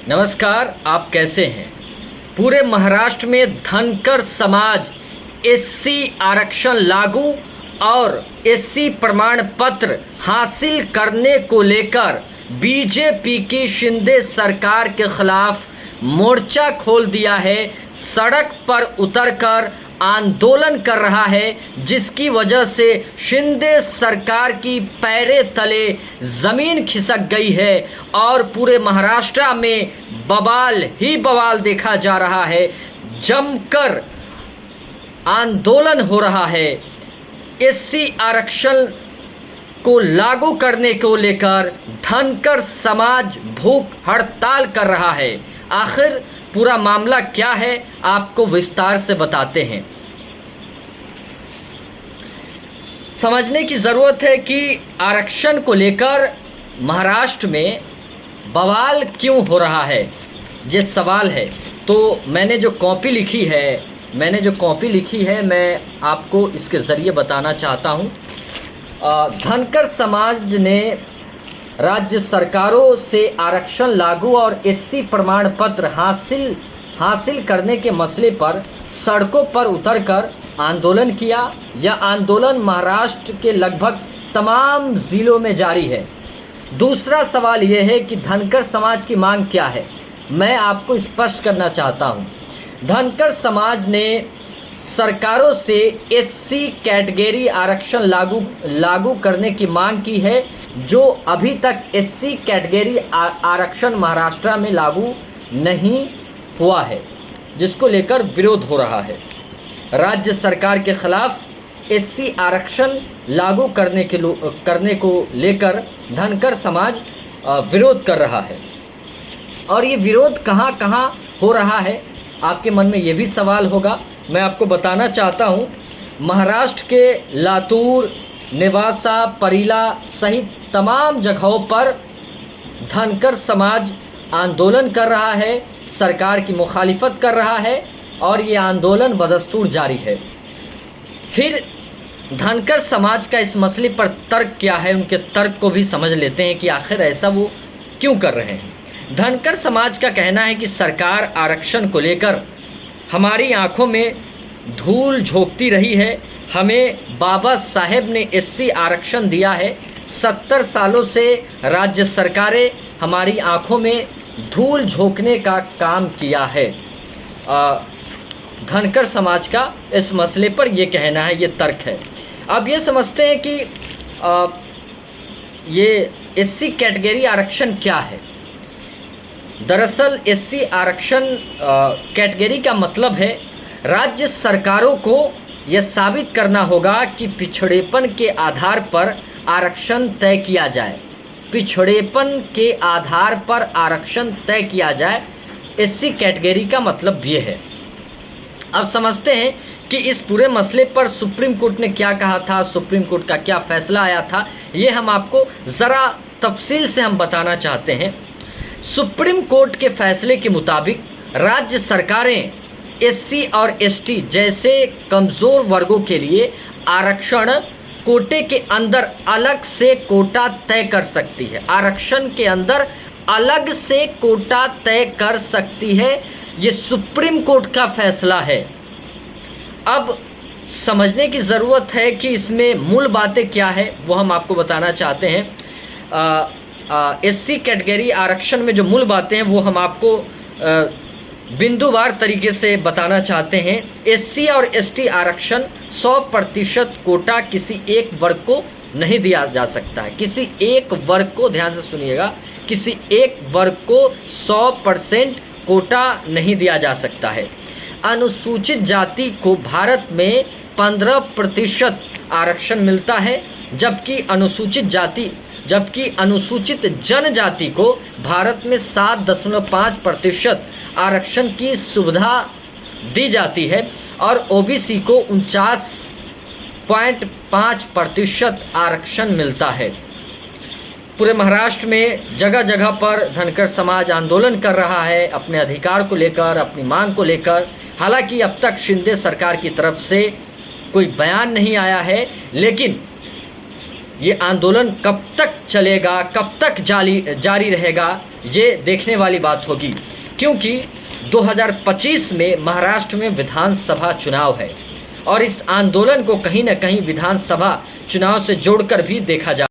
नमस्कार, आप कैसे हैं? पूरे महाराष्ट्र में धनकर समाज एससी आरक्षण लागू और एससी प्रमाण पत्र हासिल करने को लेकर बीजेपी की शिंदे सरकार के खिलाफ मोर्चा खोल दिया है। सड़क पर उतरकर आंदोलन कर रहा है, जिसकी वजह से शिंदे सरकार की पैरे तले ज़मीन खिसक गई है और पूरे महाराष्ट्र में बवाल ही बवाल देखा जा रहा है। जमकर आंदोलन हो रहा है। एससी आरक्षण को लागू करने को लेकर धनकर समाज भूख हड़ताल कर रहा है। आखिर पूरा मामला क्या है, आपको विस्तार से बताते हैं। समझने की ज़रूरत है कि आरक्षण को लेकर महाराष्ट्र में बवाल क्यों हो रहा है, ये सवाल है। तो मैंने जो कॉपी लिखी है मैं आपको इसके ज़रिए बताना चाहता हूँ। धनकर समाज ने राज्य सरकारों से आरक्षण लागू और एससी प्रमाण पत्र हासिल करने के मसले पर सड़कों पर उतरकर आंदोलन किया। यह आंदोलन महाराष्ट्र के लगभग तमाम ज़िलों में जारी है। दूसरा सवाल यह है कि धनकर समाज की मांग क्या है, मैं आपको स्पष्ट करना चाहता हूँ। धनकर समाज ने सरकारों से एससी कैटेगरी आरक्षण लागू करने की मांग की है, जो अभी तक एससी कैटेगरी आरक्षण महाराष्ट्र में लागू नहीं हुआ है, जिसको लेकर विरोध हो रहा है। राज्य सरकार के खिलाफ एससी आरक्षण लागू करने को लेकर धनकर समाज विरोध कर रहा है। और ये विरोध कहाँ कहाँ हो रहा है, आपके मन में ये भी सवाल होगा। मैं आपको बताना चाहता हूँ, महाराष्ट्र के लातूर, नेवासा, परीला सहित तमाम जगहों पर धनकर समाज आंदोलन कर रहा है, सरकार की मुखालिफत कर रहा है और ये आंदोलन बदस्तूर जारी है। फिर धनकर समाज का इस मसले पर तर्क क्या है, उनके तर्क को भी समझ लेते हैं कि आखिर ऐसा वो क्यों कर रहे हैं। धनकर समाज का कहना है कि सरकार आरक्षण को लेकर हमारी आंखों में धूल झोंकती रही है। हमें बाबा साहेब ने एससी आरक्षण दिया है। 70 सालों से राज्य सरकारें हमारी आंखों में धूल झोंकने का काम किया है। धनकर समाज का इस मसले पर ये कहना है, ये तर्क है। अब ये समझते हैं कि ये एससी कैटेगरी आरक्षण क्या है। दरअसल एससी आरक्षण कैटेगरी का मतलब है राज्य सरकारों को यह साबित करना होगा कि पिछड़ेपन के आधार पर आरक्षण तय किया जाए। पिछड़ेपन के आधार पर आरक्षण तय किया जाए, एससी कैटेगरी का मतलब ये है। अब समझते हैं कि इस पूरे मसले पर सुप्रीम कोर्ट ने क्या कहा था, सुप्रीम कोर्ट का क्या फैसला आया था, ये हम आपको ज़रा तफसील से हम बताना चाहते हैं। सुप्रीम कोर्ट के फैसले के मुताबिक राज्य सरकारें एससी और एसटी जैसे कमज़ोर वर्गों के लिए आरक्षण कोटे के अंदर अलग से कोटा तय कर सकती है। आरक्षण के अंदर अलग से कोटा तय कर सकती है। ये सुप्रीम कोर्ट का फैसला है। अब समझने की ज़रूरत है कि इसमें मूल बातें क्या है, वो हम आपको बताना चाहते हैं। एससी कैटेगरी आरक्षण में जो मूल बातें हैं वो हम आपको बिंदुवार तरीके से बताना चाहते हैं। एससी और एसटी आरक्षण 100% कोटा किसी एक वर्ग को नहीं दिया जा सकता है। किसी एक वर्ग को, ध्यान से सुनिएगा, किसी एक वर्ग को 100% कोटा नहीं दिया जा सकता है। अनुसूचित जाति को भारत में 15% आरक्षण मिलता है, जबकि अनुसूचित जनजाति को भारत में 7.5% आरक्षण की सुविधा दी जाती है और ओबीसी को 49.5% आरक्षण मिलता है। पूरे महाराष्ट्र में जगह जगह पर धनकर समाज आंदोलन कर रहा है अपने अधिकार को लेकर, अपनी मांग को लेकर। हालांकि अब तक शिंदे सरकार की तरफ से कोई बयान नहीं आया है, लेकिन ये आंदोलन कब तक चलेगा, कब तक जारी रहेगा, ये देखने वाली बात होगी। क्योंकि 2025 में महाराष्ट्र में विधानसभा चुनाव है और इस आंदोलन को कहीं ना कहीं विधानसभा चुनाव से जोड़कर भी देखा जा